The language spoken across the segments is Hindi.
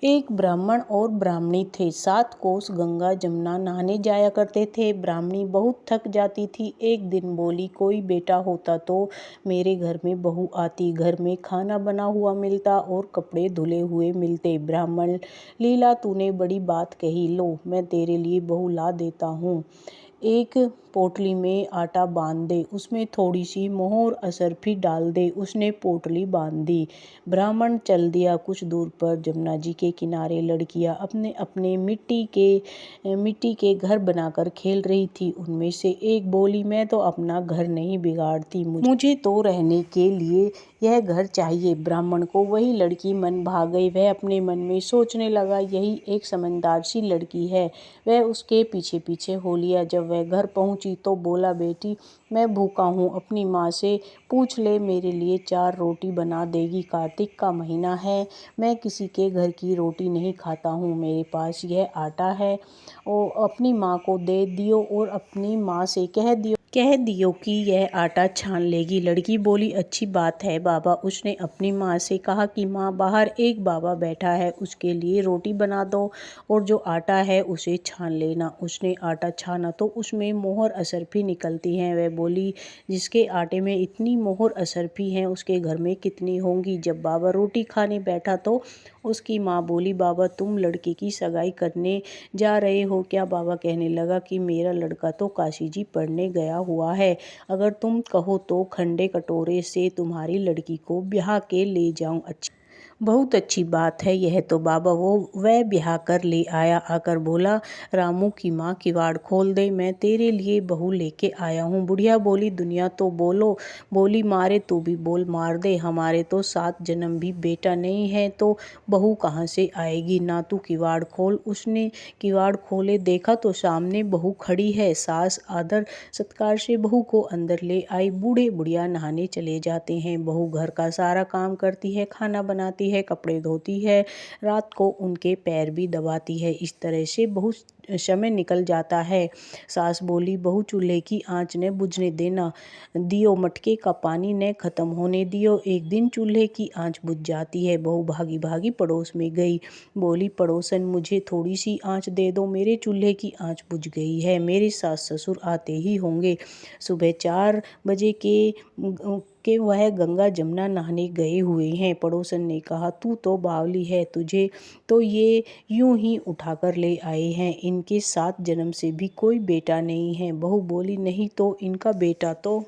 एक ब्राह्मण और ब्राह्मणी थे। 7 कोस गंगा जमुना नहाने जाया करते थे। ब्राह्मणी बहुत थक जाती थी। एक दिन बोली, कोई बेटा होता तो मेरे घर में बहू आती, घर में खाना बना हुआ मिलता और कपड़े धुले हुए मिलते। ब्राह्मण, लीला तूने बड़ी बात कही, लो मैं तेरे लिए बहू ला देता हूँ। एक पोटली में आटा बांध दे, उसमें थोड़ी सी मोहर असरफी डाल दे। उसने पोटली बांध दी। ब्राह्मण चल दिया। कुछ दूर पर जमुना जी के किनारे लड़कियां अपने अपने मिट्टी के घर बनाकर खेल रही थी। उनमें से एक बोली, मैं तो अपना घर नहीं बिगाड़ती, मुझे तो रहने के लिए यह घर चाहिए। ब्राह्मण को वही लड़की मन भा गई। वह अपने मन में सोचने लगा, यही एक समझदार सी लड़की है। वह उसके पीछे पीछे हो लिया। जब वह घर पहुंची तो बोला, बेटी मैं भूखा हूँ, अपनी माँ से पूछ ले, मेरे लिए 4 रोटी बना देगी। कार्तिक का महीना है, मैं किसी के घर की रोटी नहीं खाता हूँ। मेरे पास यह आटा है, और अपनी माँ को दे दियो और अपनी माँ से कह दियो कि यह आटा छान लेगी। लड़की बोली, अच्छी बात है बाबा। उसने अपनी माँ से कहा कि माँ, बाहर एक बाबा बैठा है, उसके लिए रोटी बना दो और जो आटा है उसे छान लेना। उसने आटा छाना तो उसमें मोहर असरफी निकलती हैं। वह बोली, जिसके आटे में इतनी मोहर असरफी हैं उसके घर में कितनी होंगी। जब बाबा रोटी खाने बैठा तो उसकी माँ बोली, बाबा तुम लड़के की सगाई करने जा रहे हो क्या? बाबा कहने लगा कि मेरा लड़का तो काशी जी पढ़ने गया हुआ है, अगर तुम कहो तो खंडे कटोरे से तुम्हारी लड़की को ब्याह के ले जाऊं। बहुत अच्छी बात है यह तो बाबा। वह ब्याह कर ले आया। आकर बोला, रामू की माँ किवाड़ खोल दे, मैं तेरे लिए बहू लेके आया हूँ। बुढ़िया बोली, दुनिया तो बोली मारे तू भी बोल मार दे, हमारे तो 7 जन्म भी बेटा नहीं है तो बहू कहाँ से आएगी, ना तू किवाड़ खोल। उसने किवाड़ खोले, देखा तो सामने बहू खड़ी है। सास आदर सत्कार से बहू को अंदर ले आई। बूढ़े बुढ़िया नहाने चले जाते हैं। बहू घर का सारा काम करती है, खाना बनाती है, कपड़े धोती है, रात को उनके पैर भी दबाती है। इस तरह से बहुत समय निकल जाता है। सास बोली, बहू चूल्हे की आंच न बुझने देना, दियो मटके का पानी न खत्म होने दियो। एक दिन चूल्हे की आंच बुझ जाती है। बहू भागी भागी पड़ोस में गई। बोली, पड़ोसन मुझे थोड़ी सी आंच दे दो, मेरे चूल्हे की आंच बुझ गई है, मेरे सास ससुर आते ही होंगे। सुबह 4 बजे के वह गंगा जमुना नहाने गए हुए हैं। पड़ोसन ने कहा, तू तो बावली है, तुझे तो ये यूं ही उठाकर ले आए हैं, इनके 7 जन्म से भी कोई बेटा नहीं है। बहू बोली, नहीं तो इनका बेटा तो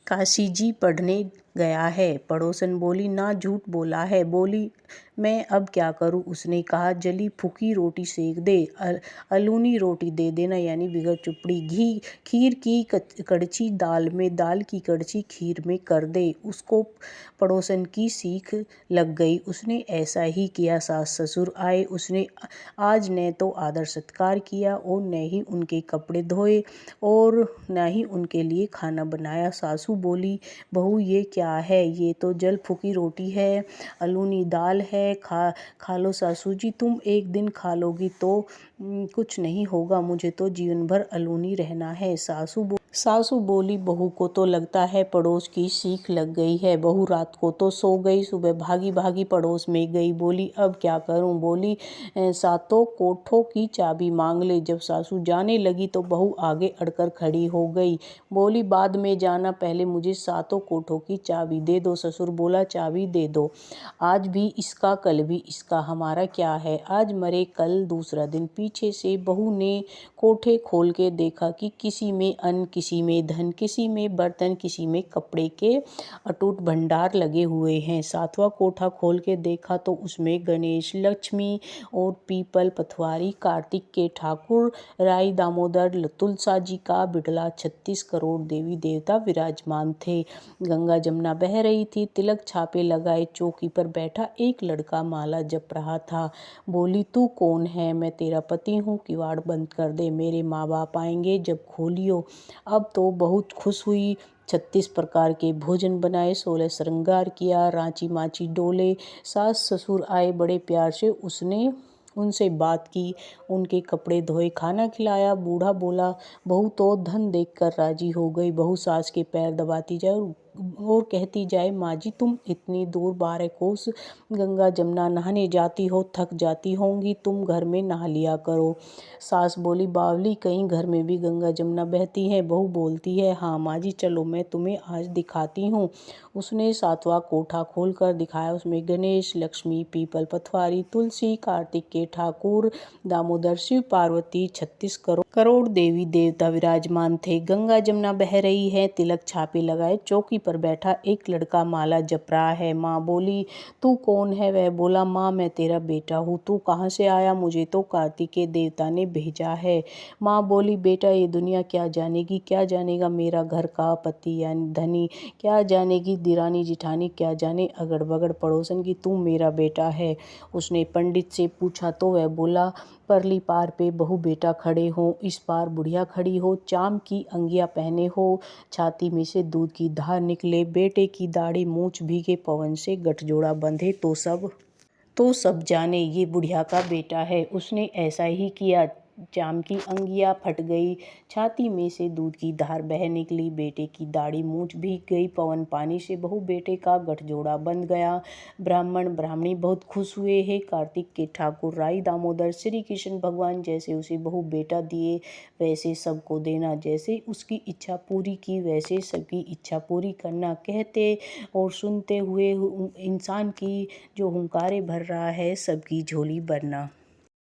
काशी जी पढ़ने गया है। पड़ोसन बोली, ना झूठ बोला है। बोली, मैं अब क्या करूं? उसने कहा, जली फूकी रोटी सेक दे, अलूनी रोटी दे देना, यानी बिगर चुपड़ी। खीर की कड़छी दाल में, दाल की कड़छी खीर में कर दे। उसको पड़ोसन की सीख लग गई। उसने ऐसा ही किया। सास ससुर आए। उसने आज न तो आदर सत्कार किया और न ही उनके कपड़े धोए और न ही उनके लिए खाना बनाया। सासू बोली, बहू ये क्या है? ये तो जल फूकी रोटी है, अलूनी दाल है, खा लो सासू जी, तुम एक दिन खा लोगी तो कुछ नहीं होगा, मुझे तो जीवन भर अलूनी रहना है। सासू बोली, बहू को तो लगता है पड़ोस की सीख लग गई है। बहू रात को तो सो गई। सुबह भागी भागी पड़ोस में गई। बोली, अब क्या करूं? बोली, सातों कोठों की चाबी मांग ले। जब सासू जाने लगी तो बहू आगे अड़कर खड़ी हो गई। बोली, बाद में जाना, पहले मुझे 7 कोठों की चाबी दे दो। ससुर बोला, चाबी दे दो, आज भी इसका कल भी इसका, हमारा क्या है, आज मरे कल दूसरा दिन। पीछे से बहू ने कोठे खोल के देखा कि किसी में अन्न, किसी में धन, किसी में बर्तन, किसी में कपड़े के अटूट भंडार लगे हुए हैं। 7वां कोठा खोल के देखा तो उसमें गणेश, लक्ष्मी और पीपल, पथवारी, कार्तिक के ठाकुर, राई, दामोदर, तुलसा जी का बिड़ला, 36 करोड़ देवी देवता विराजमान थे। गंगा जमुना बह रही थी। तिलक छापे लगाए चौकी पर बैठा एक लड़का माला जप रहा था। बोली, तू कौन है? मैं तेरा पति हूँ, किवाड़ बंद कर दे, मेरे माँ बाप आएंगे जब खोलियो। अब तो बहुत खुश हुई। 36 प्रकार के भोजन बनाए, 16 श्रृंगार किया, रांची माची डोले। सास ससुर आए, बड़े प्यार से उसने उनसे बात की, उनके कपड़े धोए, खाना खिलाया। बूढ़ा बोला, बहू तो धन देखकर राजी हो गई। बहू सास के पैर दबाती जाए, और कहती जाए, माँ जी तुम इतनी दूर 12 कोस गंगा जमुना नहाने जाती हो, थक जाती होंगी, तुम घर में नहा लिया करो। सास बोली, बावली कहीं घर में भी गंगा जमुना बहती है? बहू बोलती है, हाँ माँ जी चलो मैं तुम्हें आज दिखाती हूँ। उसने 7वां कोठा खोल कर दिखाया। उसमें गणेश, लक्ष्मी, पीपल पथवारी, तुलसी, कार्तिक के ठाकुर, दामोदर, शिव पार्वती, 36 करोड़ देवी देवता विराजमान थे। गंगा जमुना बह रही है, तिलक छापे लगाए चौकी पर बैठा एक लड़का माला जप रहा है। माँ बोली, तू कौन है? वह बोला, माँ मैं तेरा बेटा हूँ। तू कहाँ से आया? मुझे तो कार्तिक के देवता ने भेजा है। माँ बोली, बेटा ये दुनिया क्या जानेगी, क्या जानेगा मेरा घर का पति यानी धनी, क्या जानेगी दिरानी जिठानी, क्या जाने अगड़ बगड़ पड़ोसन की, तू मेरा बेटा है। उसने पंडित से पूछा तो वह बोला, परली पार पे बहू बेटा खड़े हो, इस पार बुढ़िया खड़ी हो, चाम की अंगिया पहने हो, छाती में से दूध की धार निकले, बेटे की दाढ़ी मूछ भीगे पवन से गठजोड़ा बंधे, तो सब जाने ये बुढ़िया का बेटा है। उसने ऐसा ही किया। चाम की अंगिया फट गई, छाती में से दूध की धार बह निकली, बेटे की दाढ़ी मूछ भीग गई पवन पानी से, बहू बेटे का गठजोड़ा बंध गया। ब्राह्मण ब्राह्मणी बहुत खुश हुए हैं। कार्तिक के ठाकुर राई दामोदर श्री कृष्ण भगवान जैसे उसे बहू बेटा दिए वैसे सबको देना, जैसे उसकी इच्छा पूरी की वैसे सबकी इच्छा पूरी करना। कहते और सुनते हुए इंसान की जो हुंकारे भर रहा है, सबकी झोली भरना।